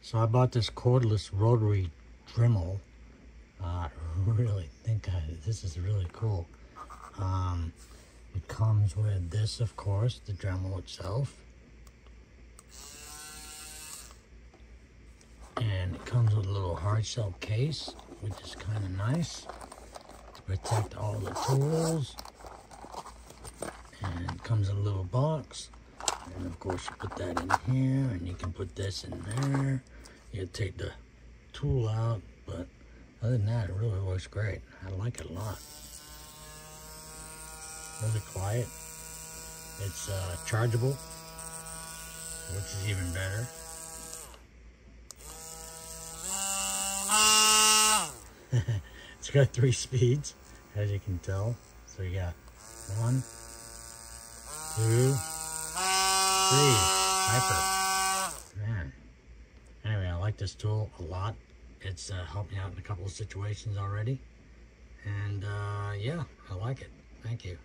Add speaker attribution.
Speaker 1: So I bought this cordless rotary Dremel. I really think this is really cool. It comes with this, of course, the Dremel itself. And it comes with a little hard shell case, which is kind of nice to protect all the tools. And it comes in a little box. And of course you put that in here, and you can put this in there. You take the tool out, but other than that, it really works great. I like it a lot. Really quiet. It's chargeable, which is even better. It's got 3 speeds, as you can tell. So you got 1, 2, 3. Hyper. Man. Anyway, I like this tool a lot. It's helped me out in a couple of situations already. And yeah, I like it. Thank you.